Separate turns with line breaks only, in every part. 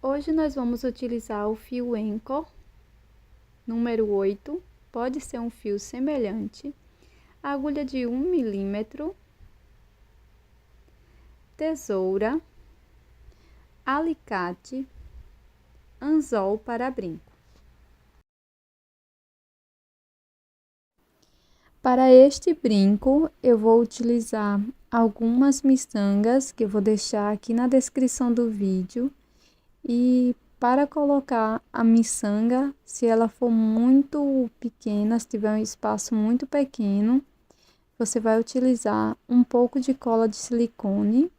Hoje nós vamos utilizar o fio Anchor, número 8, pode ser um fio semelhante, agulha de 1 milímetro, tesoura, alicate, anzol para brinco. Para este brinco, eu vou utilizar algumas miçangas que eu vou deixar aqui na descrição do vídeo. E para colocar a miçanga, se ela for muito pequena, se tiver um espaço muito pequeno, você vai utilizar um pouco de cola de silicone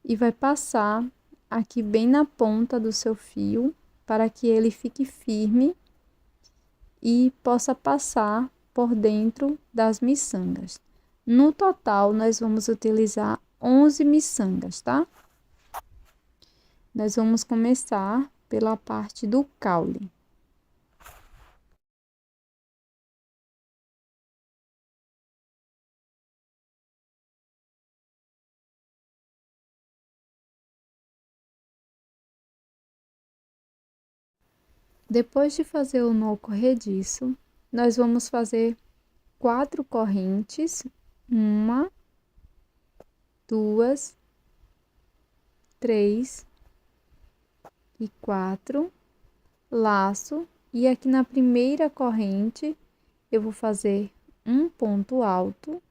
e vai passar aqui bem na ponta do seu fio para que ele fique firme e possa passar por dentro das miçangas. No total, nós vamos utilizar 11 miçangas, tá? Nós vamos começar pela parte do caule. Depois de fazer o nó corrediço, nós vamos fazer 4 correntes, 1, 2, 3 e 4, laço, e aqui na primeira corrente eu vou fazer um ponto alto,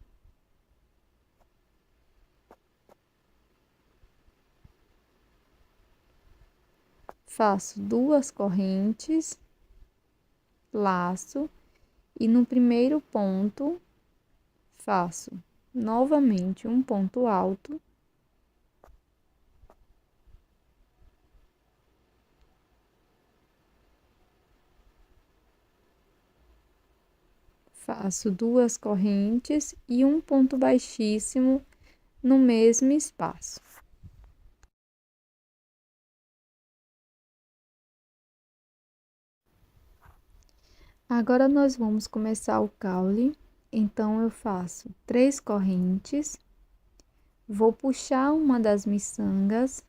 faço 2 correntes, laço, e no primeiro ponto faço novamente um ponto alto, faço 2 correntes e um ponto baixíssimo no mesmo espaço. Agora nós vamos começar o caule, então eu faço 3 correntes, vou puxar uma das miçangas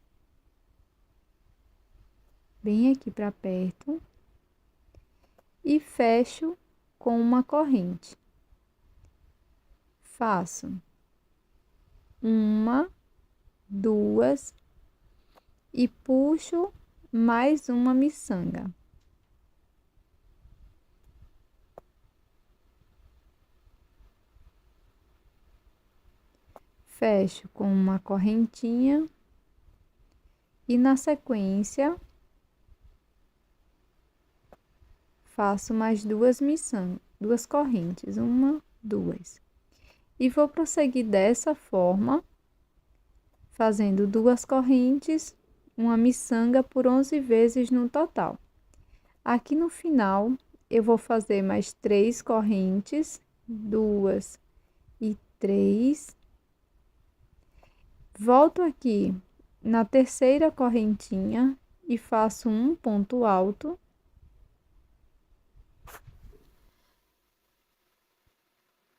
bem aqui para perto e fecho com uma corrente. Faço 1, 2 e puxo mais uma miçanga. Fecho com uma correntinha e na sequência faço mais 2 miçangas, 2 correntes, 1, 2. E vou prosseguir dessa forma, fazendo 2 correntes, uma miçanga por 11 vezes no total. Aqui no final, eu vou fazer mais 3 correntes, 2 e 3. Volto aqui na terceira correntinha e faço um ponto alto.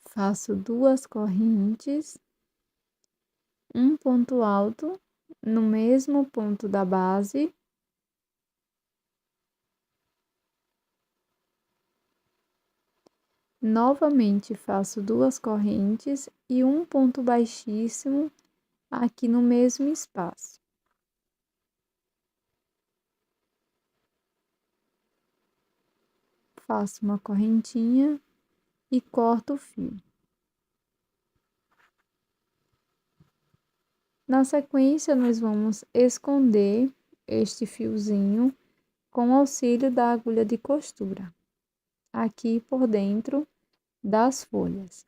Faço 2 correntes, um ponto alto no mesmo ponto da base. Novamente faço 2 correntes e um ponto baixíssimo aqui no mesmo espaço. Faço uma correntinha e corto o fio. Na sequência, nós vamos esconder este fiozinho com o auxílio da agulha de costura, aqui por dentro das folhas.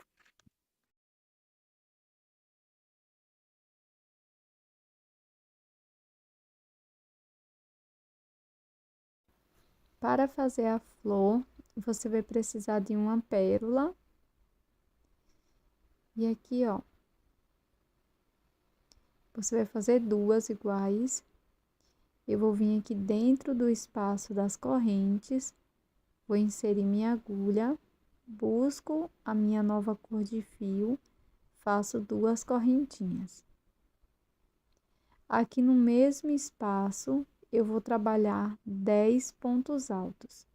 Para fazer a flor, você vai precisar de uma pérola. E aqui, ó, você vai fazer 2 iguais. Eu vou vir aqui dentro do espaço das correntes, vou inserir minha agulha, busco a minha nova cor de fio, faço 2 correntinhas. Aqui no mesmo espaço, eu vou trabalhar 10 pontos altos.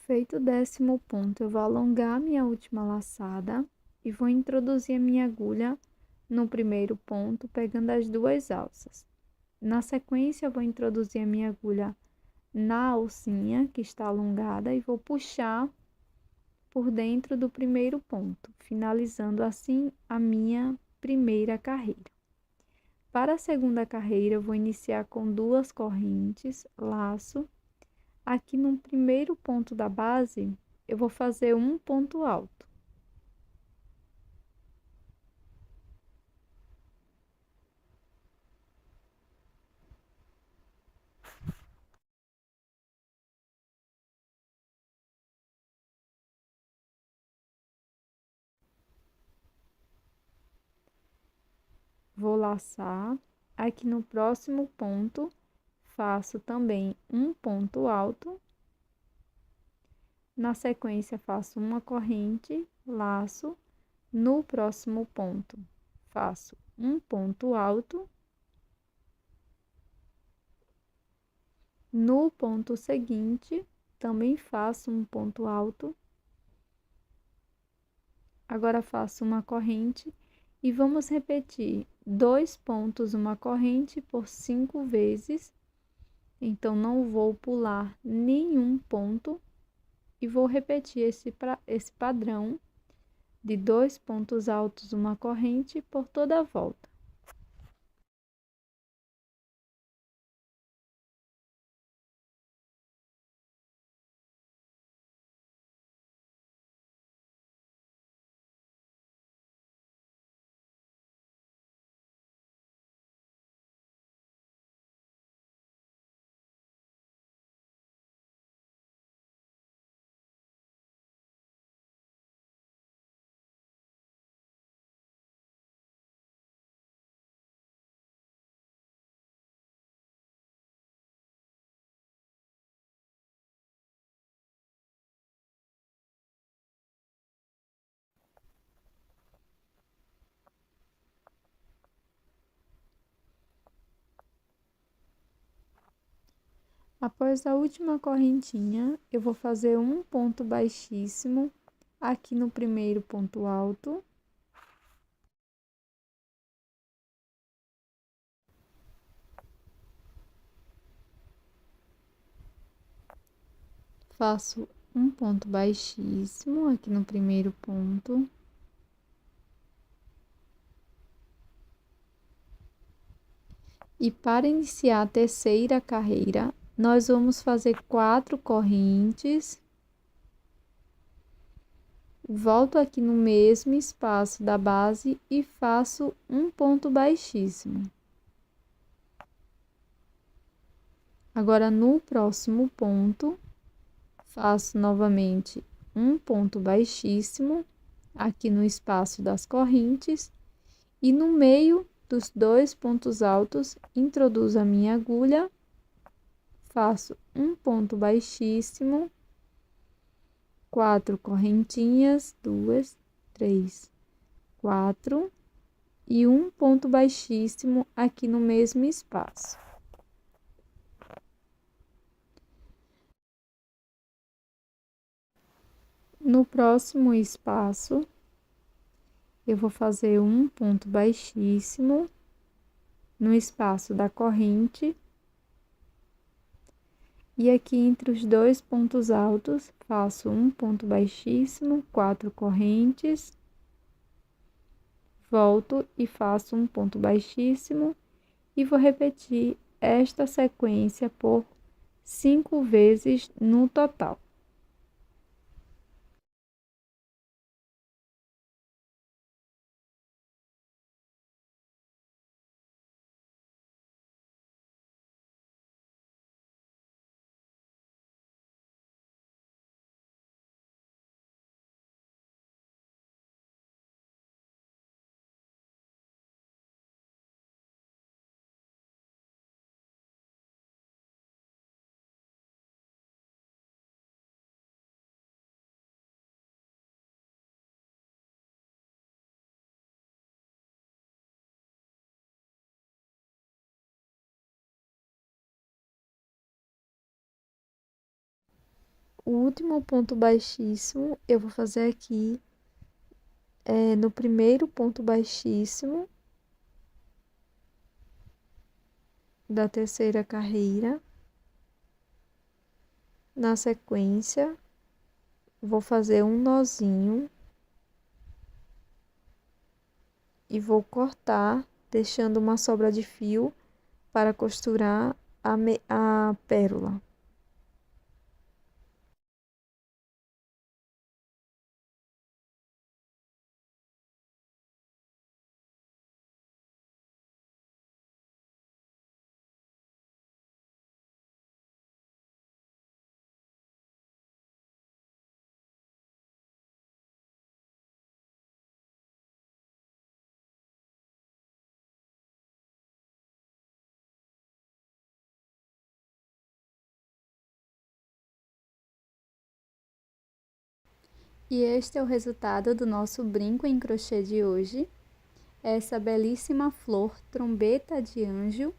Feito o 10º ponto, eu vou alongar minha última laçada e vou introduzir a minha agulha no primeiro ponto, pegando as 2 alças. Na sequência, eu vou introduzir a minha agulha na alcinha que está alongada e vou puxar por dentro do primeiro ponto, finalizando assim a minha primeira carreira. Para a segunda carreira, eu vou iniciar com 2 correntes, laço. Aqui no primeiro ponto da base, eu vou fazer um ponto alto. Vou laçar. Aqui no próximo ponto, faço também um ponto alto. Na sequência, faço uma corrente, laço. No próximo ponto, faço um ponto alto. No ponto seguinte, também faço um ponto alto. Agora, faço uma corrente e vamos repetir 2 pontos, uma corrente por 5 vezes. Então, não vou pular nenhum ponto e vou repetir esse padrão de 2 pontos altos, uma corrente por toda a volta. Após a última correntinha, eu vou fazer um ponto baixíssimo aqui no primeiro ponto alto. Faço um ponto baixíssimo aqui no primeiro ponto. E para iniciar a terceira carreira, nós vamos fazer 4 correntes. Volto aqui no mesmo espaço da base e faço um ponto baixíssimo. Agora, no próximo ponto, faço novamente um ponto baixíssimo aqui no espaço das correntes e no meio dos 2 pontos altos, introduzo a minha agulha, faço um ponto baixíssimo, 4 correntinhas, 2, 3, 4 e um ponto baixíssimo aqui no mesmo espaço. No próximo espaço, eu vou fazer um ponto baixíssimo no espaço da corrente. E aqui entre os 2 pontos altos, faço um ponto baixíssimo, 4 correntes. Volto e faço um ponto baixíssimo e vou repetir esta sequência por 5 vezes no total. O último ponto baixíssimo eu vou fazer aqui no primeiro ponto baixíssimo da terceira carreira. Na sequência, vou fazer um nozinho e vou cortar, deixando uma sobra de fio para costurar a pérola. E este é o resultado do nosso brinco em crochê de hoje. Essa belíssima flor trombeta de anjo.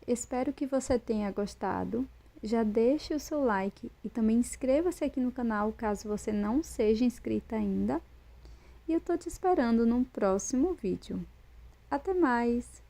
Espero que você tenha gostado. Já deixe o seu like e também inscreva-se aqui no canal caso você não seja inscrita ainda. E eu tô te esperando no próximo vídeo. Até mais!